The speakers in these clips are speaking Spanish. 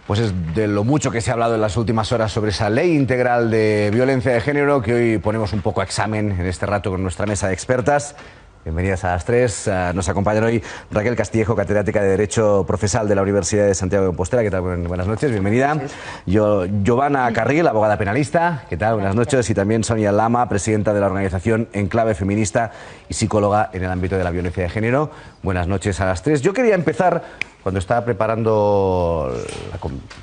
Pues es de lo mucho que se ha hablado en las últimas horas sobre esa ley integral de violencia de género que hoy ponemos un poco a examen en este rato con nuestra mesa de expertas. Bienvenidas a las tres. Nos acompañan hoy Raquel Castillejo, catedrática de Derecho Procesal de la Universidad de Santiago de Compostela. ¿Qué tal? Buenas noches, bienvenida. Giovanna Carril, abogada penalista. ¿Qué tal? Buenas noches. Y también Sonia Lama, presidenta de la organización Enclave Feminista y psicóloga en el ámbito de la violencia de género. Buenas noches a las tres. Yo quería empezar, cuando estaba preparando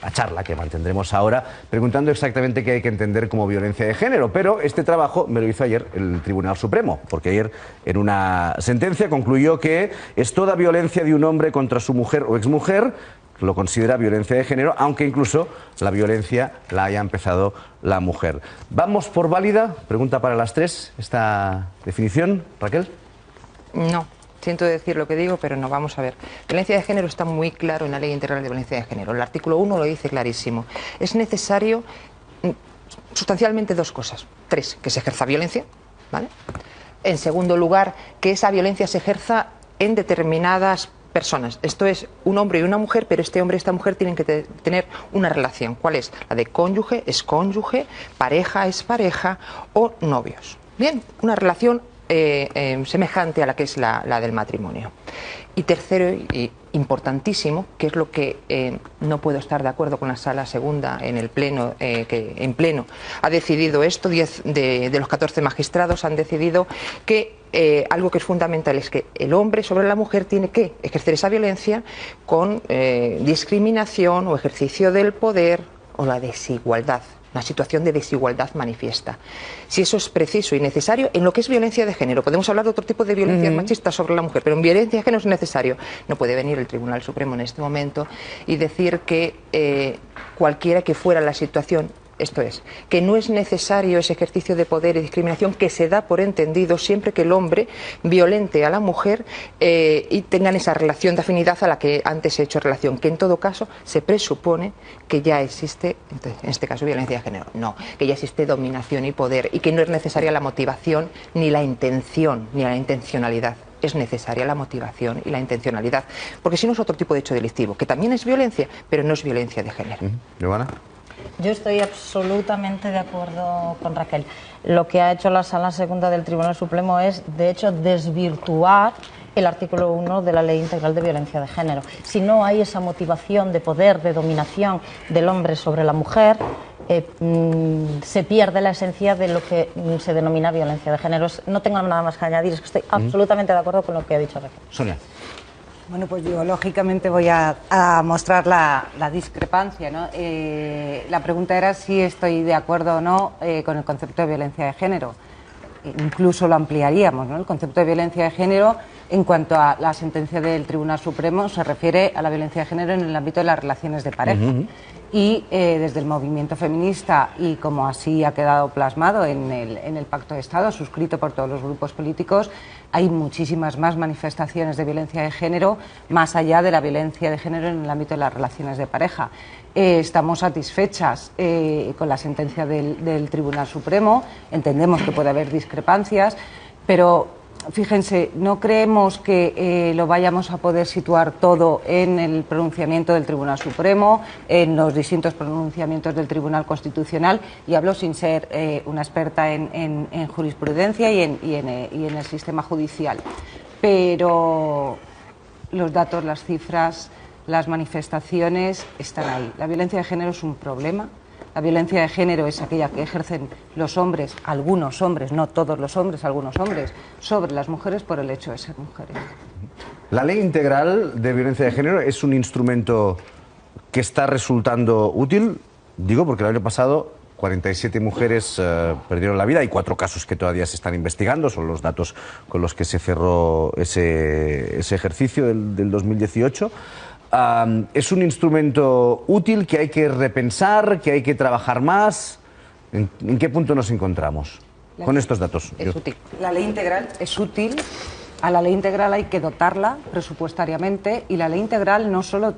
la charla que mantendremos ahora, preguntando exactamente qué hay que entender como violencia de género, pero este trabajo me lo hizo ayer el Tribunal Supremo, porque ayer en una sentencia concluyó que es toda violencia de un hombre contra su mujer o exmujer, lo considera violencia de género, aunque incluso la violencia la haya empezado la mujer. ¿Vamos por válida? Pregunta para las tres, esta definición, Raquel. No. Siento decir lo que digo, pero no, vamos a ver. Violencia de género está muy claro en la Ley Integral de Violencia de Género. El artículo 1 lo dice clarísimo. Es necesario sustancialmente dos cosas. Tres, que se ejerza violencia, ¿vale? En segundo lugar, que esa violencia se ejerza en determinadas personas. Esto es un hombre y una mujer, pero este hombre y esta mujer tienen que tener una relación. ¿Cuál es? La de cónyuge, excónyuge, pareja, expareja o novios. Bien, una relación semejante a la que es la del matrimonio. Y tercero, y importantísimo, que es lo que no puedo estar de acuerdo con la Sala Segunda en el Pleno, que en Pleno ha decidido esto, 10 de los 14 magistrados han decidido que algo que es fundamental es que el hombre sobre la mujer tiene que ejercer esa violencia con discriminación o ejercicio del poder o la desigualdad. Una situación de desigualdad manifiesta. Si eso es preciso y necesario, en lo que es violencia de género, podemos hablar de otro tipo de violencia machista sobre la mujer, pero en violencia de género es necesario. No puede venir el Tribunal Supremo en este momento y decir que cualquiera que fuera la situación, esto es, que no es necesario ese ejercicio de poder y discriminación que se da por entendido siempre que el hombre violente a la mujer y tengan esa relación de afinidad a la que antes he hecho relación, que en todo caso se presupone que ya existe, en este caso violencia de género, no, que ya existe dominación y poder y que no es necesaria la motivación ni la intención ni la intencionalidad. Es necesaria la motivación y la intencionalidad, porque si no es otro tipo de hecho delictivo, que también es violencia, pero no es violencia de género. Giovanna. Yo estoy absolutamente de acuerdo con Raquel. Lo que ha hecho la Sala Segunda del Tribunal Supremo es, de hecho, desvirtuar el artículo 1 de la Ley Integral de Violencia de Género. Si no hay esa motivación de poder, de dominación del hombre sobre la mujer, se pierde la esencia de lo que se denomina violencia de género. No tengo nada más que añadir, es que estoy absolutamente de acuerdo con lo que ha dicho Raquel. Sonia. Bueno, pues yo lógicamente voy a mostrar la discrepancia, ¿no? La pregunta era si estoy de acuerdo o no con el concepto de violencia de género. Incluso lo ampliaríamos, ¿no? El concepto de violencia de género, en cuanto a la sentencia del Tribunal Supremo, se refiere a la violencia de género en el ámbito de las relaciones de pareja. Y desde el movimiento feminista, y como así ha quedado plasmado en el Pacto de Estado, suscrito por todos los grupos políticos, hay muchísimas más manifestaciones de violencia de género, más allá de la violencia de género en el ámbito de las relaciones de pareja. Estamos satisfechas con la sentencia del Tribunal Supremo, entendemos que puede haber discrepancias, pero fíjense, no creemos que lo vayamos a poder situar todo en el pronunciamiento del Tribunal Supremo, en los distintos pronunciamientos del Tribunal Constitucional, y hablo sin ser una experta en jurisprudencia y en el sistema judicial. Pero los datos, las cifras, las manifestaciones están ahí. La violencia de género es un problema. La violencia de género es aquella que ejercen los hombres, algunos hombres, no todos los hombres, algunos hombres, sobre las mujeres por el hecho de ser mujeres. La Ley Integral de Violencia de Género es un instrumento que está resultando útil, digo, porque el año pasado 47 mujeres perdieron la vida. Hay 4 casos que todavía se están investigando, son los datos con los que se cerró ese ejercicio del 2018. ¿Es un instrumento útil que hay que repensar, que hay que trabajar más? ¿En qué punto nos encontramos con estos datos? Es útil. La ley integral es útil. A la ley integral hay que dotarla presupuestariamente, y la ley integral no solo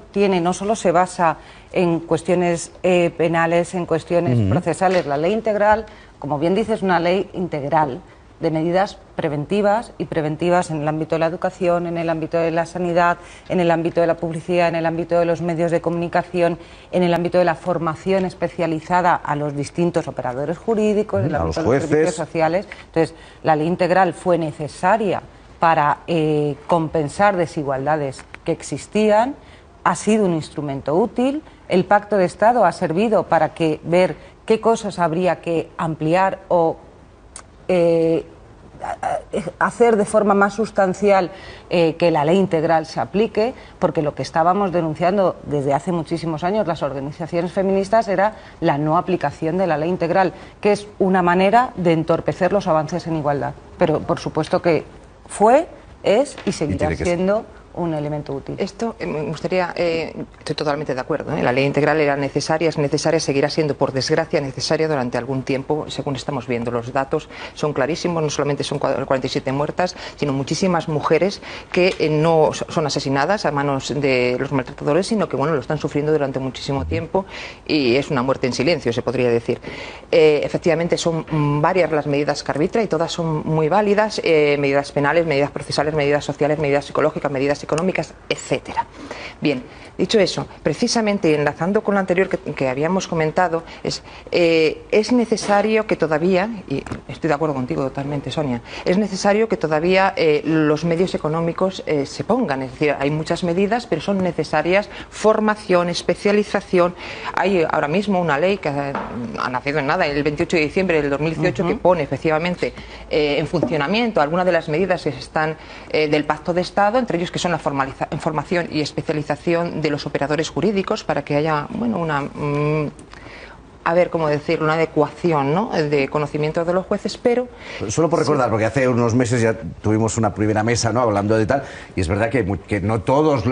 se basa en cuestiones penales, en cuestiones procesales. La ley integral, como bien dice, es una ley integral de medidas preventivas y preventivas en el ámbito de la educación, en el ámbito de la sanidad, en el ámbito de la publicidad, en el ámbito de los medios de comunicación, en el ámbito de la formación especializada a los distintos operadores jurídicos, en el ámbito de los servicios sociales. Entonces, la ley integral fue necesaria para compensar desigualdades que existían, ha sido un instrumento útil. El Pacto de Estado ha servido para ver qué cosas habría que ampliar o hacer de forma más sustancial que la ley integral se aplique, porque lo que estábamos denunciando desde hace muchísimos años las organizaciones feministas era la no aplicación de la ley integral, que es una manera de entorpecer los avances en igualdad. Pero por supuesto que fue, es y seguirá siendo un elemento útil. Esto me gustaría, estoy totalmente de acuerdo, la ley integral era necesaria, es necesaria, seguirá siendo, por desgracia, necesaria durante algún tiempo, según estamos viendo. Los datos son clarísimos, no solamente son 47 muertas, sino muchísimas mujeres que no son asesinadas a manos de los maltratadores, sino que lo están sufriendo durante muchísimo tiempo, y es una muerte en silencio, se podría decir. Efectivamente, son varias las medidas que arbitra y todas son muy válidas, medidas penales, medidas procesales, medidas sociales, medidas psicológicas, medidas económicas, etcétera. Bien, dicho eso, precisamente enlazando con lo anterior que habíamos comentado, es necesario que todavía, y estoy de acuerdo contigo totalmente, Sonia, es necesario que todavía los medios económicos se pongan, es decir, hay muchas medidas, pero son necesarias formación, especialización. Hay ahora mismo una ley que ha nacido en nada, el 28 de diciembre del 2018, que pone efectivamente en funcionamiento algunas de las medidas que están del Pacto de Estado, entre ellos que son la formación y especialización de los operadores jurídicos, para que haya una una adecuación, ¿no?, de conocimiento de los jueces, pero... Solo por recordar, porque hace unos meses ya tuvimos una primera mesa, ¿no?, hablando de tal, y es verdad que no todas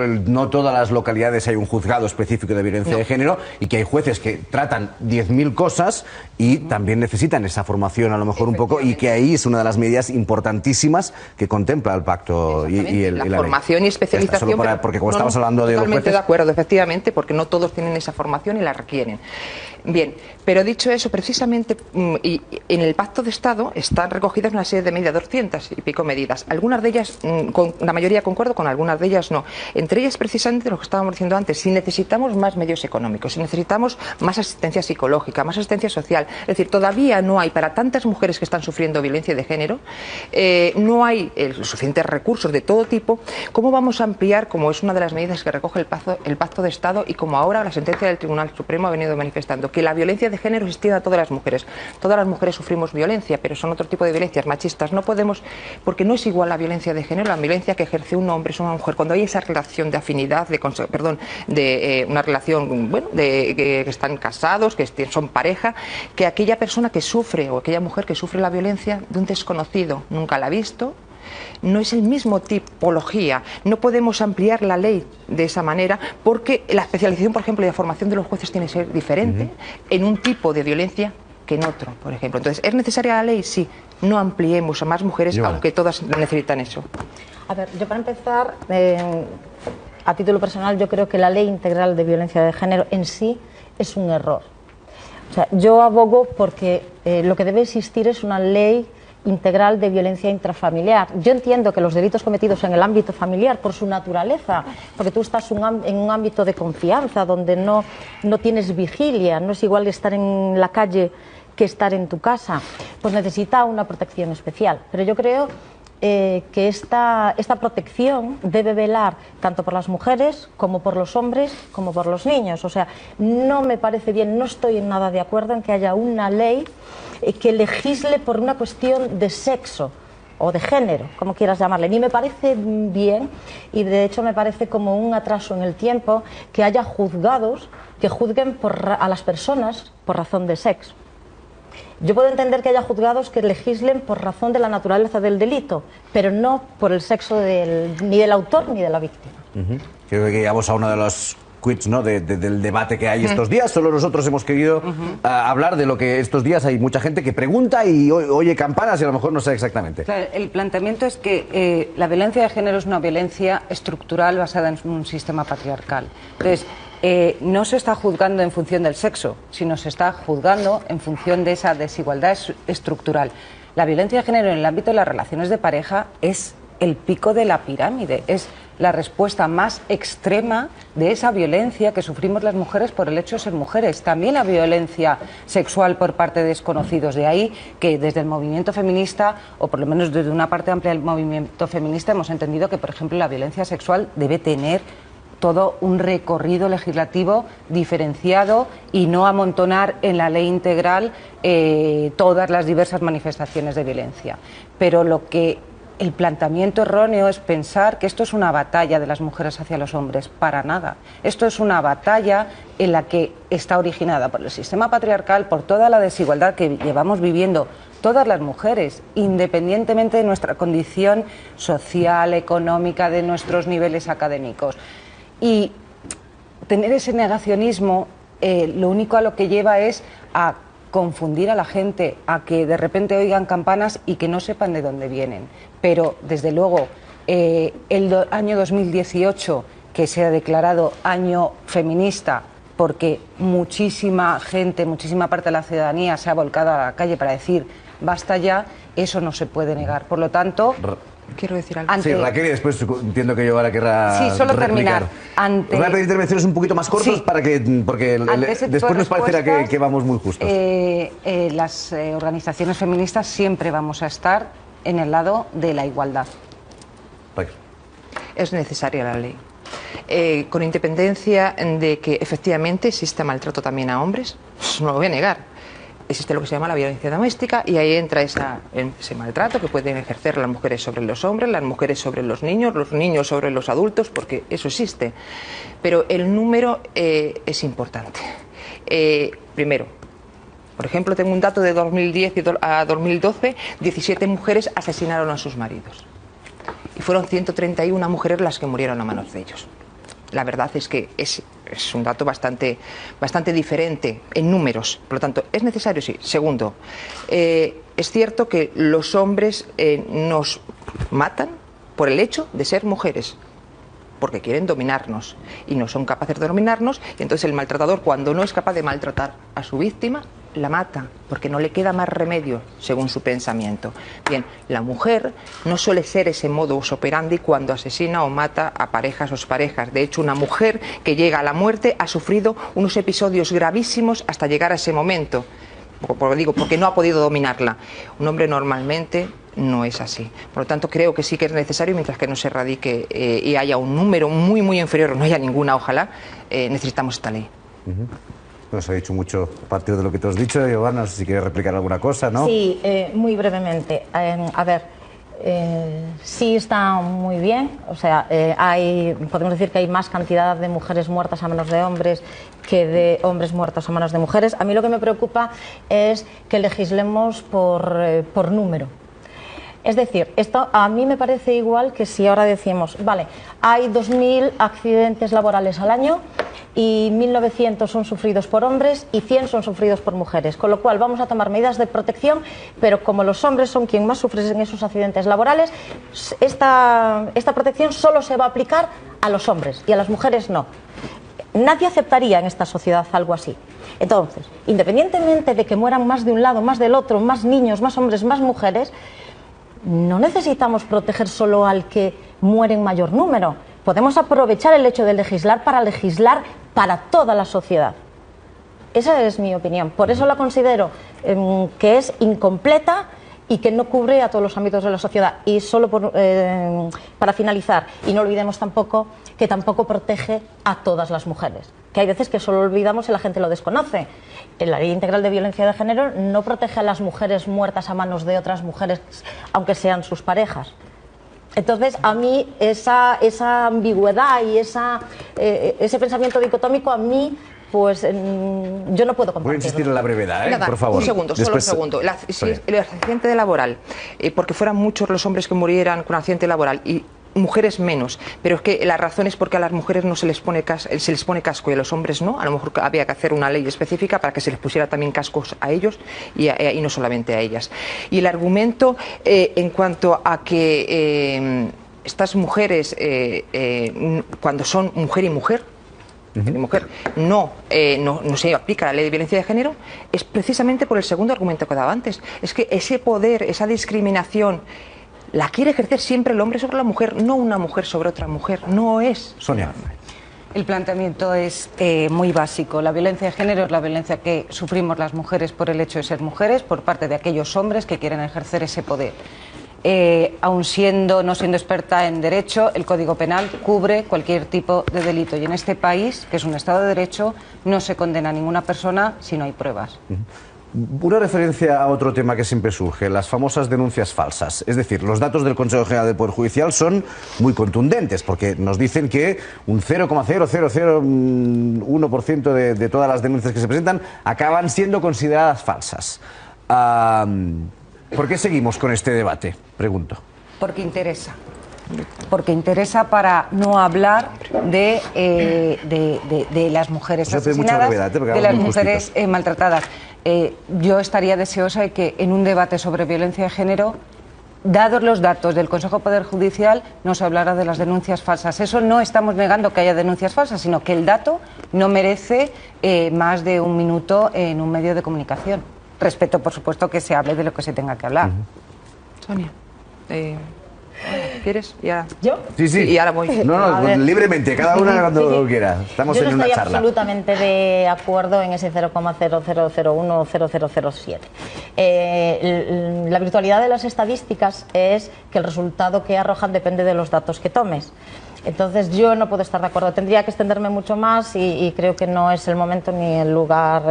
las localidades hay un juzgado específico de violencia de género, y que hay jueces que tratan 10.000 cosas y también necesitan esa formación a lo mejor un poco, y que ahí es una de las medidas importantísimas que contempla el pacto y la formación ley. y especialización. Porque como estamos hablando de los jueces... Totalmente de acuerdo, efectivamente, porque no todos tienen esa formación y la requieren. Bien, pero dicho eso, precisamente, y en el Pacto de Estado están recogidas una serie de medidas, 200 y pico medidas. Algunas de ellas, con la mayoría concuerdo, con algunas de ellas no. Entre ellas, precisamente, lo que estábamos diciendo antes, si necesitamos más medios económicos, si necesitamos más asistencia psicológica, más asistencia social, es decir, todavía no hay, para tantas mujeres que están sufriendo violencia de género, no hay suficientes recursos de todo tipo. ¿Cómo vamos a ampliar, como es una de las medidas que recoge el Pacto de Estado, y como ahora la sentencia del Tribunal Supremo ha venido manifestando, que la violencia de género se extiende a todas las mujeres? Todas las mujeres sufrimos violencia, pero son otro tipo de violencias machistas. No podemos, porque no es igual la violencia de género, la violencia que ejerce un hombre es una mujer. Cuando hay esa relación de afinidad, una relación, que están casados, que son pareja, que aquella persona que sufre, o aquella mujer que sufre la violencia de un desconocido, nunca la ha visto, no es el mismo tipología. No podemos ampliar la ley de esa manera, porque la especialización, por ejemplo, y la formación de los jueces tiene que ser diferente en un tipo de violencia que en otro, por ejemplo. Entonces, ¿es necesaria la ley? Sí. No ampliemos a más mujeres, aunque todas necesitan eso. A ver, yo para empezar, a título personal, yo creo que la ley integral de violencia de género en sí es un error. O sea, yo abogo porque lo que debe existir es una ley integral de violencia intrafamiliar. Yo entiendo que los delitos cometidos en el ámbito familiar, por su naturaleza, porque tú estás en un ámbito de confianza donde no tienes vigilia, no es igual estar en la calle que estar en tu casa, pues necesita una protección especial. Pero yo creo que esta protección debe velar tanto por las mujeres como por los hombres como por los niños. O sea, no me parece bien, no estoy en nada de acuerdo en que haya una ley que legisle por una cuestión de sexo o de género, como quieras llamarle. Ni me parece bien, y de hecho me parece como un atraso en el tiempo, que haya juzgados que juzguen a las personas por razón de sexo. Yo puedo entender que haya juzgados que legislen por razón de la naturaleza del delito, pero no por el sexo ni del autor ni de la víctima. Creo que llegamos a uno de los quits, ¿no?, del debate que hay estos días. Solo nosotros hemos querido hablar de lo que estos días hay mucha gente que pregunta y oye campanas y a lo mejor no sé exactamente. Claro, el planteamiento es que la violencia de género es una violencia estructural basada en un sistema patriarcal. Entonces, no se está juzgando en función del sexo, sino se está juzgando en función de esa desigualdad estructural. La violencia de género en el ámbito de las relaciones de pareja es el pico de la pirámide, es la respuesta más extrema de esa violencia que sufrimos las mujeres por el hecho de ser mujeres. También la violencia sexual por parte de desconocidos. De ahí que desde el movimiento feminista, o por lo menos desde una parte amplia del movimiento feminista, hemos entendido que, por ejemplo, la violencia sexual debe tener todo un recorrido legislativo diferenciado y no amontonar en la ley integral todas las diversas manifestaciones de violencia. Pero el planteamiento erróneo es pensar que esto es una batalla de las mujeres hacia los hombres. Para nada. Esto es una batalla en la que está originada por el sistema patriarcal, por toda la desigualdad que llevamos viviendo todas las mujeres, independientemente de nuestra condición social, económica, de nuestros niveles académicos. Y tener ese negacionismo, lo único a lo que lleva es a confundir a la gente, a que de repente oigan campanas y que no sepan de dónde vienen. Pero, desde luego, año 2018, que se ha declarado año feminista, porque muchísima gente, muchísima parte de la ciudadanía se ha volcado a la calle para decir basta ya, eso no se puede negar. Por lo tanto, quiero decir algo. Sí, Raquel, y después entiendo que yo ahora querrá Sí, solo replicar. terminar. Os voy a pedir intervenciones un poquito más cortas, Sí. porque después nos parecerá que vamos muy justos. Las organizaciones feministas siempre vamos a estar en el lado de la igualdad. Raquel. Es necesaria la ley. Con independencia de que efectivamente existe maltrato también a hombres, no lo voy a negar. Existe lo que se llama la violencia doméstica y ahí entra ese maltrato que pueden ejercer las mujeres sobre los hombres, las mujeres sobre los niños sobre los adultos, porque eso existe. Pero el número es importante. Primero, por ejemplo, tengo un dato de 2010 a 2012, 17 mujeres asesinaron a sus maridos. Y fueron 131 mujeres las que murieron a manos de ellos. La verdad es que es un dato bastante diferente en números. Por lo tanto, ¿es necesario? Sí. Segundo, es cierto que los hombres nos matan por el hecho de ser mujeres, porque quieren dominarnos y no son capaces de dominarnos, y entonces el maltratador, cuando no es capaz de maltratar a su víctima, la mata, porque no le queda más remedio, según su pensamiento. Bien, la mujer no suele ser ese modus operandi cuando asesina o mata a parejas o exparejas. De hecho, una mujer que llega a la muerte ha sufrido unos episodios gravísimos hasta llegar a ese momento, porque no ha podido dominarla. Un hombre normalmente no es así. Por lo tanto, creo que sí que es necesario, mientras que no se erradique y haya un número muy, muy inferior, no haya ninguna, ojalá, necesitamos esta ley. Nos ha dicho mucho a partir de lo que te has dicho, Giovanna, no sé si quieres replicar alguna cosa, ¿no? Sí, muy brevemente. A ver, sí está muy bien, o sea, podemos decir que hay más cantidad de mujeres muertas a manos de hombres que de hombres muertos a manos de mujeres. A mí lo que me preocupa es que legislemos por número. Es decir, esto a mí me parece igual que si ahora decimos, vale, hay 2.000 accidentes laborales al año y 1.900 son sufridos por hombres y 100 son sufridos por mujeres, con lo cual vamos a tomar medidas de protección, pero como los hombres son quien más sufren en esos accidentes laborales, esta protección solo se va a aplicar a los hombres y a las mujeres no. Nadie aceptaría en esta sociedad algo así. Entonces, independientemente de que mueran más de un lado, más del otro, más niños, más hombres, más mujeres, no necesitamos proteger solo al que muere en mayor número. Podemos aprovechar el hecho de legislar para toda la sociedad. Esa es mi opinión. Por eso la considero que es incompleta y que no cubre a todos los ámbitos de la sociedad. Y solo para finalizar, y no olvidemos tampoco que tampoco protege a todas las mujeres, que hay veces que solo olvidamos y la gente lo desconoce. La Ley Integral de Violencia de Género no protege a las mujeres muertas a manos de otras mujeres, aunque sean sus parejas. Entonces, a mí esa ambigüedad y ese pensamiento dicotómico, a mí, pues yo no puedo compartirlo. Voy a insistir en la brevedad, Nada, por favor. Un segundo, solo un segundo. Si el accidente laboral, porque fueran muchos los hombres que murieran con accidente laboral y mujeres menos, pero es que la razón es porque a las mujeres no se les pone casco y a los hombres no. A lo mejor había que hacer una ley específica para que se les pusiera también cascos a ellos y no solamente a ellas. Y el argumento en cuanto a que estas mujeres, cuando son mujer y mujer, mi mujer no se aplica la ley de violencia de género, es precisamente por el segundo argumento que daba antes. Es que ese poder, esa discriminación, la quiere ejercer siempre el hombre sobre la mujer, no una mujer sobre otra mujer. No es. Sonia. El planteamiento es muy básico. La violencia de género es la violencia que sufrimos las mujeres por el hecho de ser mujeres, por parte de aquellos hombres que quieren ejercer ese poder. Aun no siendo experta en derecho, el Código Penal cubre cualquier tipo de delito. Y en este país, que es un Estado de Derecho, no se condena a ninguna persona si no hay pruebas. Una referencia a otro tema que siempre surge, las famosas denuncias falsas. Es decir, los datos del Consejo General del Poder Judicial son muy contundentes, porque nos dicen que un 0,0001% de todas las denuncias que se presentan acaban siendo consideradas falsas. ¿Por qué seguimos con este debate? Pregunto. Porque interesa. Porque interesa para no hablar de las mujeres asesinadas, de las mujeres maltratadas. Yo estaría deseosa de que en un debate sobre violencia de género, dados los datos del Consejo de Poder Judicial, no se hablara de las denuncias falsas. Eso no estamos negando que haya denuncias falsas, sino que el dato no merece más de un minuto en un medio de comunicación. Respeto, por supuesto, que se hable de lo que se tenga que hablar. Sonia, ¿quieres? Ya. ¿Yo? Sí. Y ahora voy. No, libremente, cada una cuando quiera. Estamos Yo en no una estoy charla. absolutamente de acuerdo en ese 0,0001 o 0007. La virtualidad de las estadísticas es que el resultado que arrojan depende de los datos que tomes. Entonces yo no puedo estar de acuerdo, tendría que extenderme mucho más y creo que no es el momento ni el lugar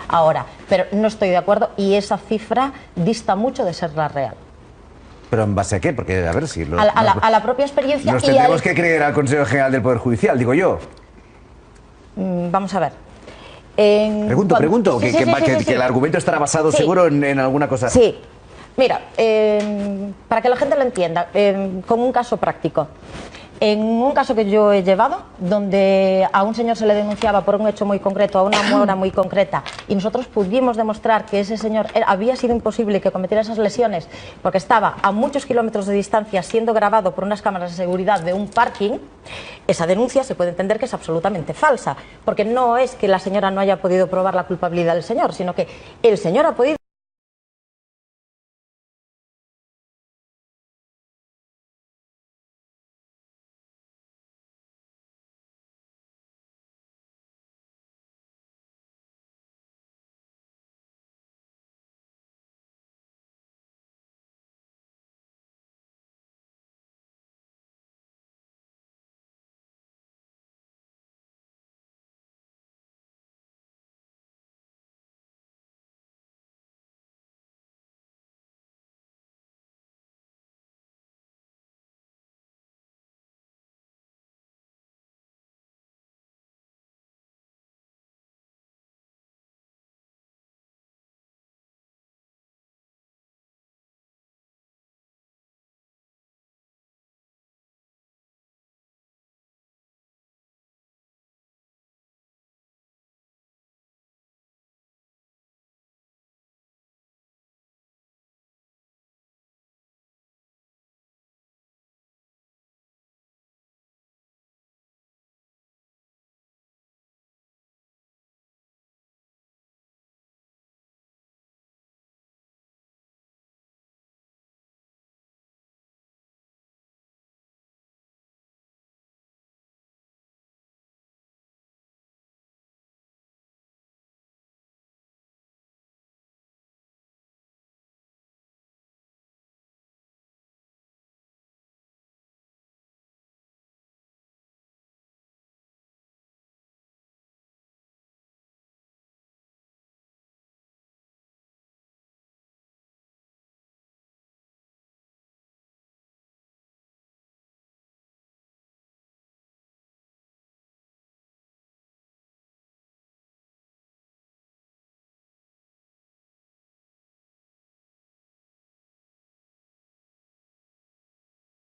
ahora, pero no estoy de acuerdo y esa cifra dista mucho de ser la real. ¿Pero en base a qué? Porque, a ver si... A la propia experiencia... Nos tendremos que creer al Consejo General del Poder Judicial, digo yo. Vamos a ver. Pregunto, sí, que el argumento estará basado seguro en alguna cosa. Sí. Mira, para que la gente lo entienda, con un caso práctico. En un caso que yo he llevado, donde a un señor se le denunciaba por un hecho muy concreto, a una hora muy concreta, y nosotros pudimos demostrar que ese señor había sido imposible que cometiera esas lesiones porque estaba a muchos kilómetros de distancia siendo grabado por unas cámaras de seguridad de un parking, esa denuncia se puede entender que es absolutamente falsa, porque no es que la señora no haya podido probar la culpabilidad del señor, sino que el señor ha podido